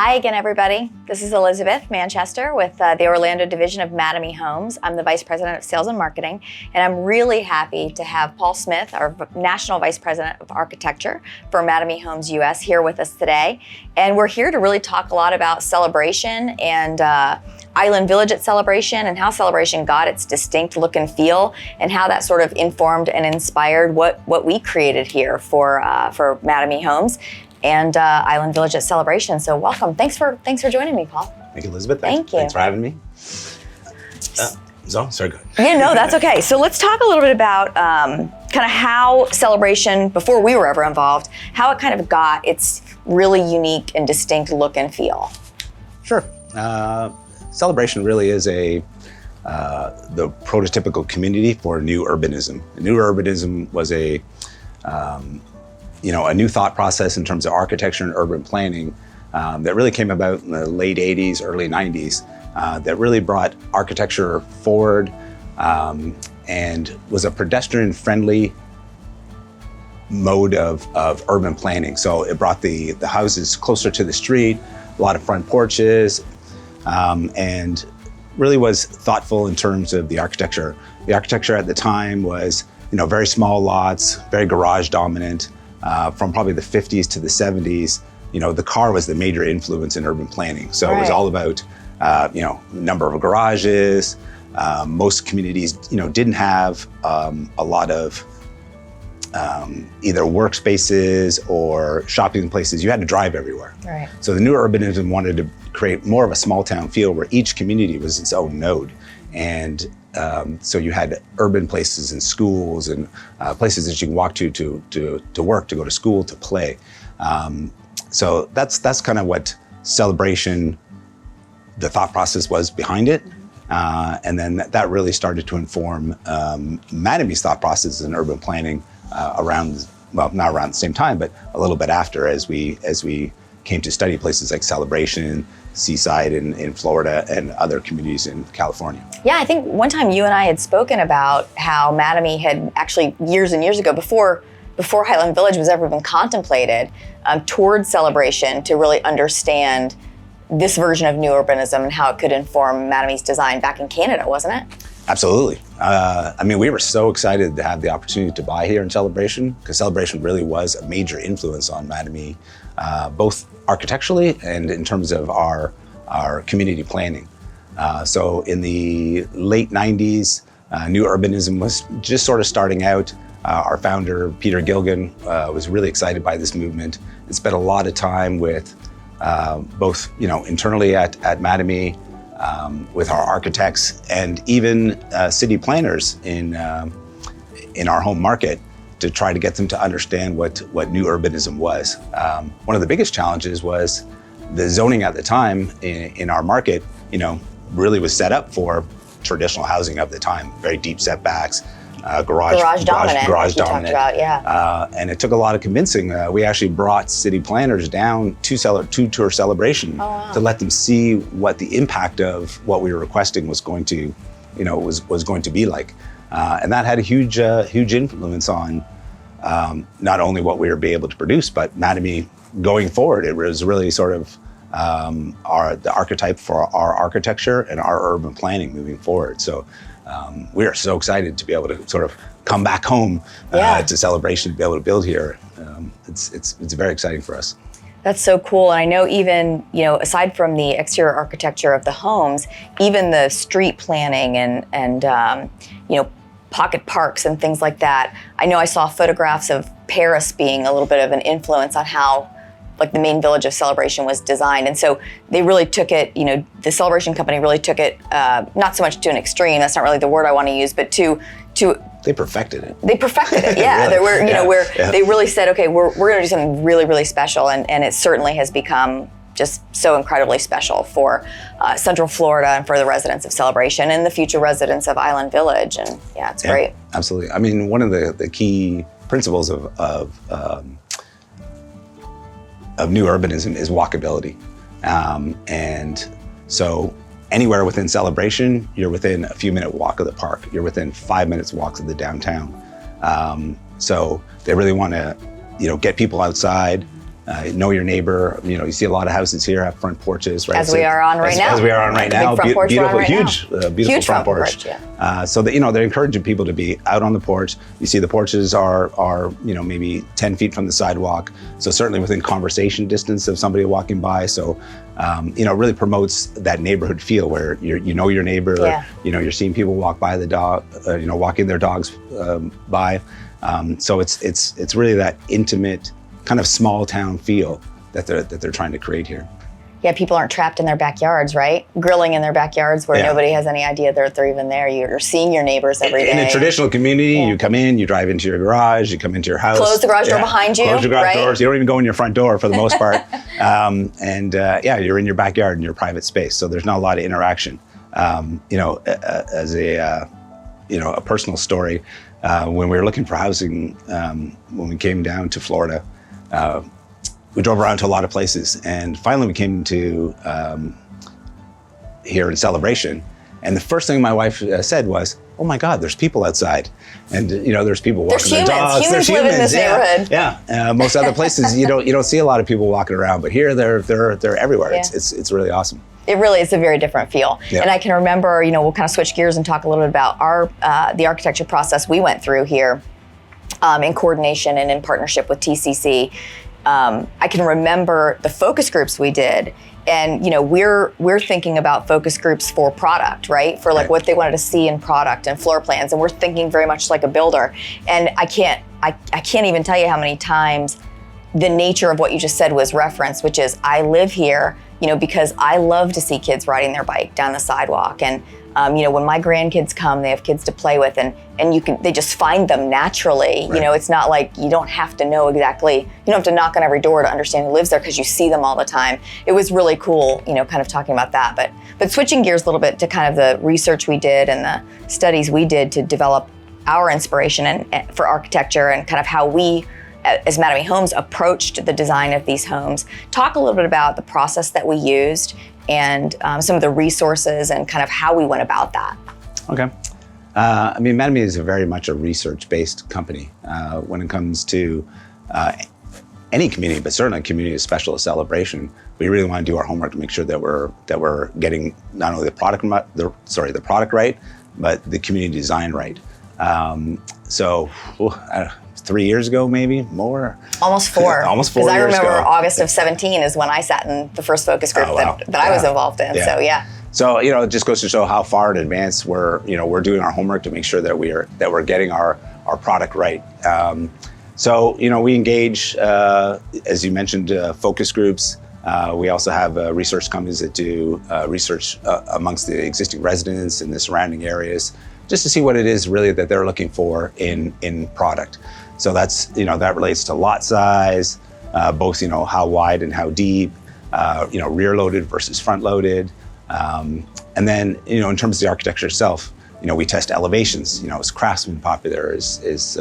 Hi again, everybody. This is Elizabeth Manchester with the Orlando division of Mattamy Homes. I'm the Vice President of Sales and Marketing, and I'm really happy to have Paul Smith, our National Vice President of Architecture for Mattamy Homes US, here with us today. And we're here to really talk a lot about Celebration and Island Village at Celebration and how Celebration got its distinct look and feel and how that sort of informed and inspired what we created here for Mattamy Homes and Island Village at Celebration. So welcome. Thanks for joining me, Paul. Thank you, Elizabeth. Thank you. Thanks for having me. Sorry, go ahead. Yeah, no, that's okay. So let's talk a little bit about kind of how Celebration, before we were ever involved, how it kind of got its really unique and distinct look and feel. Sure. Celebration really is the prototypical community for new urbanism. New urbanism was a new thought process in terms of architecture and urban planning that really came about in the late 80s, early 90s, that really brought architecture forward and was a pedestrian-friendly mode of urban planning. So it brought the houses closer to the street, a lot of front porches, and really was thoughtful in terms of the architecture. The architecture at the time was, very small lots, very garage dominant. From probably the 50s to the 70s, the car was the major influence in urban planning. So It was all about, number of garages. Most communities, didn't have a lot of either workspaces or shopping places. You had to drive everywhere. Right. So the new urbanism wanted to create more of a small town feel where each community was its own node. And so you had urban places and schools and places that you can walk to work, to go to school, to play. So that's kind of what Celebration, the thought process was behind it. And then that really started to inform Mattamy's thought process in urban planning not around the same time, but a little bit after, as we came to study places like Celebration, Seaside in Florida, and other communities in California. Yeah, I think one time you and I had spoken about how Mattamy had actually years and years ago, before Highland Village was ever even contemplated, towards Celebration to really understand this version of new urbanism and how it could inform Mattamy's design back in Canada, wasn't it? Absolutely. We were so excited to have the opportunity to buy here in Celebration, because Celebration really was a major influence on Mattamy, both architecturally and in terms of our community planning. So in the late 90s, new urbanism was just sort of starting out. Our founder, Peter Gilgan, was really excited by this movement and spent a lot of time with both, internally at Mattamy, with our architects and even city planners in our home market, to try to get them to understand what new urbanism was. One of the biggest challenges was the zoning at the time in our market, really was set up for traditional housing of the time, very deep setbacks, garage dominant. Talked about, yeah. And it took a lot of convincing. We actually brought city planners down to tour Celebration to let them see what the impact of what we were requesting was going to, was going to be like. And that had a huge influence on not only what we were able to produce, but Mattamy going forward. It was really sort of the archetype for our architecture and our urban planning moving forward. So we are so excited to be able to sort of come back home to Celebration, to be able to build here. It's very exciting for us. That's so cool. And I know even, aside from the exterior architecture of the homes, even the street planning and pocket parks and things like that. I know I saw photographs of Paris being a little bit of an influence on how the main village of Celebration was designed. And so they really took it, the Celebration company really took it, not so much to an extreme, that's not really the word I want to use, but to They perfected it. They perfected it, yeah. Really? There were, they really said, okay, we're going to do something really, really special, and it certainly has become just so incredibly special for Central Florida and for the residents of Celebration and the future residents of Island Village, and yeah, it's great. Absolutely. One of the key principles of new urbanism is walkability, and so anywhere within Celebration, you're within a few minute walk of the park. You're within 5 minutes walks of the downtown. So they really want to, get people outside, know your neighbor. You see a lot of houses here have front porches, right? As we are on right now. As we are on right now. Beautiful, huge front porch. Yeah. So that, they're encouraging people to be out on the porch. You see the porches are maybe 10 feet from the sidewalk. So certainly within conversation distance of somebody walking by. So, it really promotes that neighborhood feel where you know your neighbor. Yeah. You're seeing people walk by the dog, walking their dogs by. So it's really that intimate kind of small town feel that they're trying to create here. Yeah, people aren't trapped in their backyards, right? Grilling in their backyards where nobody has any idea they're even there. You're seeing your neighbors every day. In a traditional community, you come in, you drive into your garage, you come into your house. Close the garage door behind you, Close your garage doors. You don't even go in your front door for the most part. You're in your backyard in your private space. So there's not a lot of interaction. As a personal story, when we were looking for housing, when we came down to Florida, we drove around to a lot of places, and finally we came to here in Celebration. And the first thing my wife said was, "Oh my God, there's people outside," and there's people walking their dogs. Humans live in this neighborhood. Yeah. Most other places you don't see a lot of people walking around, but here they're everywhere. Yeah. It's really awesome. It really is a very different feel. Yeah. And I can remember, we'll kind of switch gears and talk a little bit about the architecture process we went through here in coordination and in partnership with TCC. I can remember the focus groups we did, and we're thinking about focus groups for product, right? For what they wanted to see in product and floor plans, and we're thinking very much like a builder. And I can't even tell you how many times the nature of what you just said was referenced, which is I live here, because I love to see kids riding their bike down the sidewalk. And when my grandkids come, they have kids to play with, and they just find them naturally. Right. It's not like you don't have to know exactly, you don't have to knock on every door to understand who lives there because you see them all the time. It was really cool, kind of talking about that. But switching gears a little bit to kind of the research we did and the studies we did to develop our inspiration and for architecture and kind of how we, as Mattamy Homes, approached the design of these homes. Talk a little bit about the process that we used and some of the resources and kind of how we went about that. Okay. Mattamy is very much a research-based company when it comes to any community, but certainly a community as special as Celebration. We really want to do our homework to make sure that we're getting not only the product right, but the community design right. 3 years ago, maybe more. Almost 4. Almost 4 years ago. Because I remember August of 17 is when I sat in the first focus group that I was involved in. Yeah. So it just goes to show how far in advance we're doing our homework to make sure that we're getting our product right. We engage, as you mentioned, focus groups. We also have research companies that do research amongst the existing residents in the surrounding areas, just to see what it is really that they're looking for in product. So that's, that relates to lot size, both, how wide and how deep, rear loaded versus front loaded. And then, in terms of the architecture itself, we test elevations, is Craftsman popular, is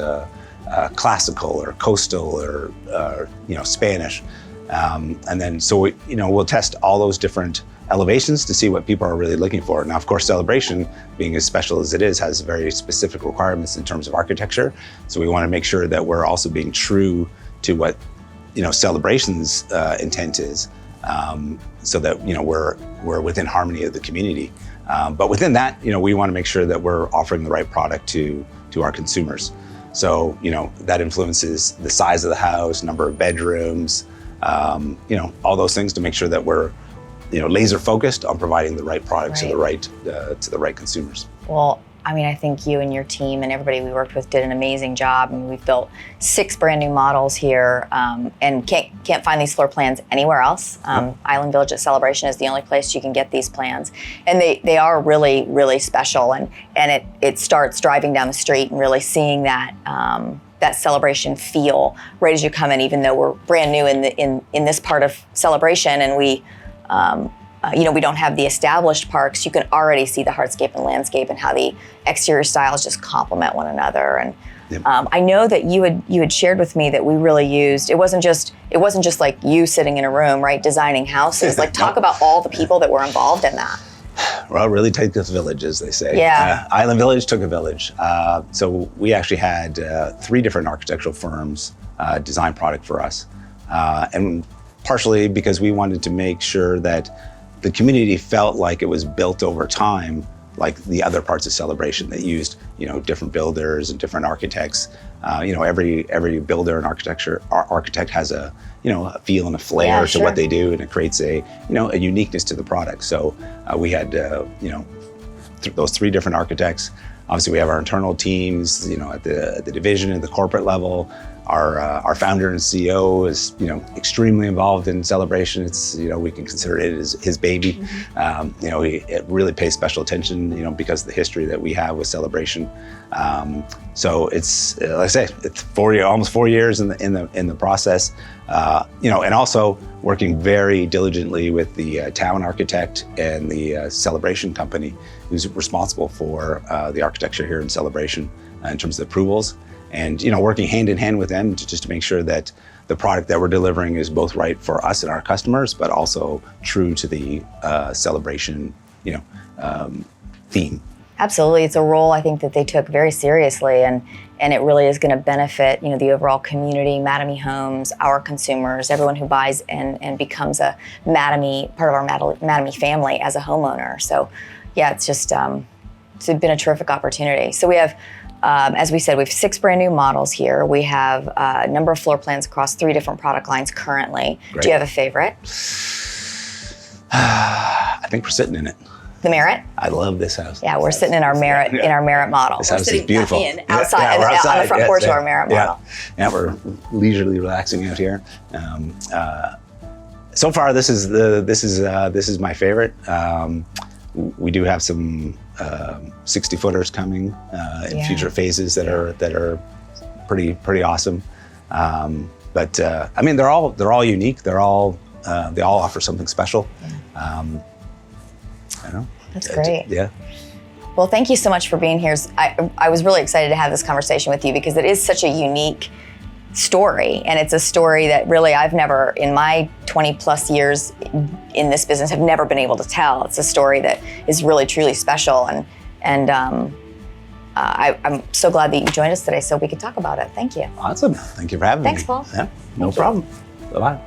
classical or coastal or Spanish. And then, we'll test all those different elevations to see what people are really looking for. Now, of course, Celebration, being as special as it is, has very specific requirements in terms of architecture. So we want to make sure that we're also being true to what, Celebration's intent is, so that, we're within harmony of the community. But within that, we want to make sure that we're offering the right product to our consumers. So, that influences the size of the house, number of bedrooms, all those things to make sure that we're laser focused on providing the right product to the right consumers. Well, I think you and your team and everybody we worked with did an amazing job. We've built 6 brand new models here, and can't find these floor plans anywhere else. Island Village at Celebration is the only place you can get these plans, and they are really, really special. And it starts driving down the street and really seeing that. That Celebration feel right as you come in, even though we're brand new in this part of Celebration, and we don't have the established parks. You can already see the hardscape and landscape and how the exterior styles just complement one another. And I know that you had shared with me that we really used. It wasn't just like you sitting in a room, right, designing houses. Talk about all the people that were involved in that. Well, it really takes a village, as they say. Yeah. Island Village took a village. So we actually had 3 different architectural firms design product for us. and partially because we wanted to make sure that the community felt like it was built over time, like the other parts of Celebration that used, different builders and different architects. Every builder and architect has a feel and a flair to what they do, and it creates a uniqueness to the product. So we had those three different architects. Obviously, we have our internal teams, at the division and the corporate level. Our founder and CEO is, extremely involved in Celebration. It's, we can consider it as his baby. It really pays special attention, because of the history that we have with Celebration. So it's, like I say, it's almost 4 years in the process. And also working very diligently with the town architect and the Celebration company, who's responsible for the architecture here in Celebration in terms of approvals. And working hand in hand with them to make sure that the product that we're delivering is both right for us and our customers, but also true to the Celebration, theme. Absolutely, it's a role I think that they took very seriously, and it really is going to benefit the overall community, Mattamy Homes, our consumers, everyone who buys and becomes a Mattamy part of our Mattamy family as a homeowner. So, yeah, it's just it's been a terrific opportunity. So we have. As we said, we have 6 brand new models here. We have a number of floor plans across 3 different product lines currently. Great. Do you have a favorite? I think we're sitting in it. The Merit? I love this house. Yeah, we're sitting in our Merit in our Merit model. This house is beautiful. Outside, we're outside on the front porch of our Merit model. Yeah, we're leisurely relaxing out here. So far, this is my favorite. We do have some 60-footers coming in future phases that are pretty awesome. But they're all unique. They all offer something special. I don't know. That's great. Yeah. Well, thank you so much for being here. I was really excited to have this conversation with you because it is such a unique story, and it's a story that really I've never, in my 20 plus years in this business, have never been able to tell. It's a story that is really truly special, and I'm so glad that you joined us today so we could talk about it. Thank you. Awesome. Thank you for having me. Thanks, Paul. Yeah, no problem. Bye-bye.